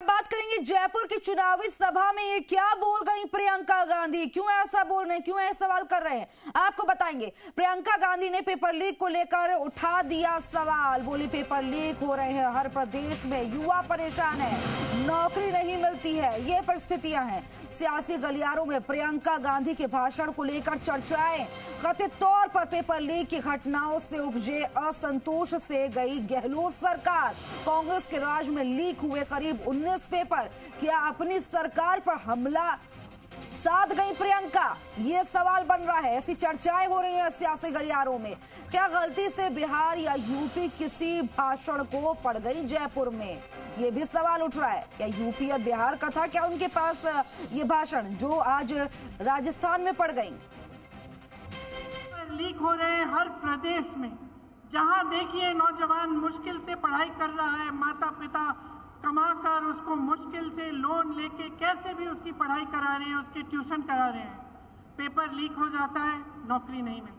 बात करेंगे जयपुर की चुनावी सभा में ये क्या बोल गई प्रियंका गांधी, क्यों ऐसा बोल रहे हैं, क्यों ऐसा सवाल कर रहे हैं, आपको बताएंगे। प्रियंका गांधी ने पेपर लीक को लेकर उठा दिया सवाल। बोली पेपर लीक हो रहे हैं हर प्रदेश में, युवा परेशान है, नौकरी नहीं मिलती है, ये परिस्थितियां हैं। सियासी गलियारों में प्रियंका गांधी के भाषण को लेकर चर्चाएं। कथित तौर पर पेपर लीक की घटनाओं से उपजे असंतोष से गई गहलोत सरकार। कांग्रेस के राज में लीक हुए करीब 19 पेपर, क्या अपनी सरकार पर हमला साध गई प्रियंका, ये सवाल बन रहा है। ऐसी चर्चाएं हो रही हैं सियासी गलियारों में। क्या गलती से बिहार या यूपी किसी भाषण को पड़ गई जयपुर में, ये भी सवाल उठ रहा है। क्या यूपी या बिहार का था क्या उनके पास ये भाषण जो आज राजस्थान में पड़ गई। लीक हो रहे हैं हर प्रदेश में, जहां देखिए नौजवान मुश्किल से पढ़ाई कर रहा है, माता पिता कमाकर उसको मुश्किल से लोन लेके कैसे भी उसकी पढ़ाई करा रहे हैं, उसके ट्यूशन करा रहे हैं। पेपर लीक हो जाता है, नौकरी नहीं मिलती।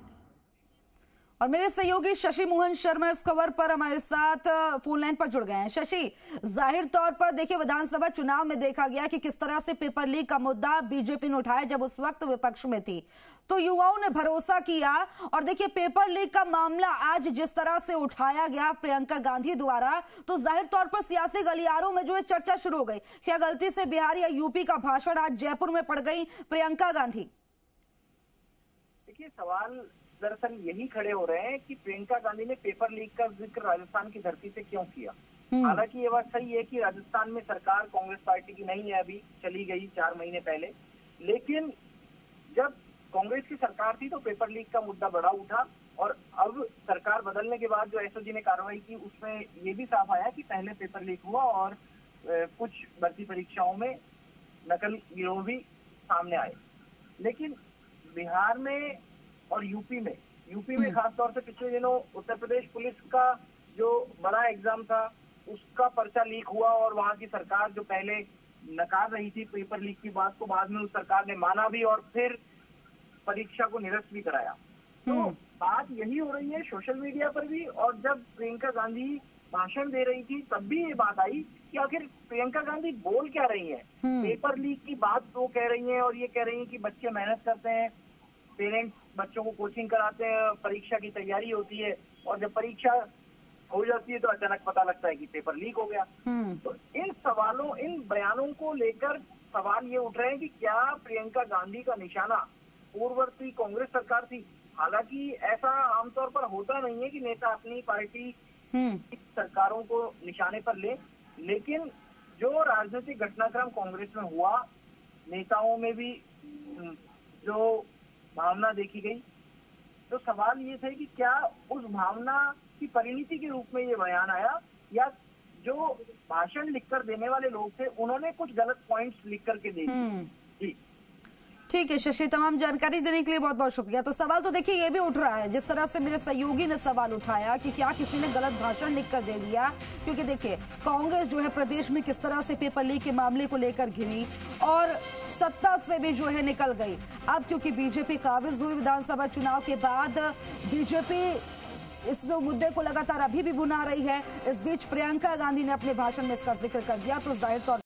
और मेरे सहयोगी शशि मोहन शर्मा इस खबर पर हमारे साथ फोन लाइन पर जुड़ गए हैं। शशि, जाहिर तौर पर देखिए विधानसभा चुनाव में देखा गया कि किस तरह से पेपर लीक का मुद्दा बीजेपी ने उठाया जब उस वक्त विपक्ष में थी, तो युवाओं ने भरोसा किया। और देखिए पेपर लीक का मामला आज जिस तरह से उठाया गया प्रियंका गांधी द्वारा, तो जाहिर तौर पर सियासी गलियारों में जो है चर्चा शुरू हो गई। क्या गलती से बिहार या यूपी का भाषण आज जयपुर में पड़ गई प्रियंका गांधी। देखिए सवाल दरअसल यही खड़े हो रहे हैं कि प्रियंका गांधी ने पेपर लीक का जिक्र राजस्थान की धरती से क्यों किया। हालांकि ये बात सही है कि राजस्थान में सरकार कांग्रेस पार्टी की नहीं है, अभी चली गई 4 महीने पहले, लेकिन जब कांग्रेस की सरकार थी तो पेपर लीक का मुद्दा बड़ा उठा। और अब सरकार बदलने के बाद जो एसओजी ने कार्रवाई की उसमें ये भी साफ आया कि पहले पेपर लीक हुआ और कुछ भर्ती परीक्षाओं में नकल गिरोह भी सामने आए। लेकिन बिहार में और यूपी में खासतौर से पिछले दिनों उत्तर प्रदेश पुलिस का जो बड़ा एग्जाम था उसका पर्चा लीक हुआ और वहां की सरकार जो पहले नकार रही थी पेपर लीक की बात को, बाद में उस सरकार ने माना भी और फिर परीक्षा को निरस्त भी कराया। तो बात यही हो रही है सोशल मीडिया पर भी, और जब प्रियंका गांधी भाषण दे रही थी तब भी ये बात आई कि आखिर प्रियंका गांधी बोल क्या रही है। पेपर लीक की बात तो कह रही है और ये कह रही है कि बच्चे मेहनत करते हैं, पेरेंट्स बच्चों को कोचिंग कराते हैं, परीक्षा की तैयारी होती है और जब परीक्षा हो जाती है तो अचानक पता लगता है कि पेपर लीक हो गया। तो इन सवालों, इन बयानों को लेकर सवाल ये उठ रहे हैं कि क्या प्रियंका गांधी का निशाना पूर्ववर्ती कांग्रेस सरकार थी। हालांकि ऐसा आमतौर पर होता नहीं है कि नेता अपनी पार्टी की सरकारों को निशाने पर ले, लेकिन जो राजनीतिक घटनाक्रम कांग्रेस में हुआ, नेताओं में भी जो भावना देखी गई, तो सवाल ये थे कि क्या उस भावना की परिणति के रूप में ये बयान आया या जो भाषण लिखकर देने वाले लोग थे उन्होंने कुछ गलत पॉइंट्स लिख करके दे दिए। जी ठीक है शशि, तमाम जानकारी देने के लिए बहुत बहुत शुक्रिया। तो सवाल तो देखिए ये भी उठ रहा है, जिस तरह से मेरे सहयोगी ने सवाल उठाया कि क्या किसी ने गलत भाषण लिखकर दे दिया, क्योंकि देखिए कांग्रेस जो है प्रदेश में किस तरह से पेपर लीक के मामले को लेकर घिरी और सत्ता से भी जो है निकल गई। अब क्योंकि बीजेपी काबिज हुई विधानसभा चुनाव के बाद, बीजेपी इस मुद्दे को लगातार अभी भी बुना रही है। इस बीच प्रियंका गांधी ने अपने भाषण में इसका जिक्र कर दिया, तो जाहिर तौर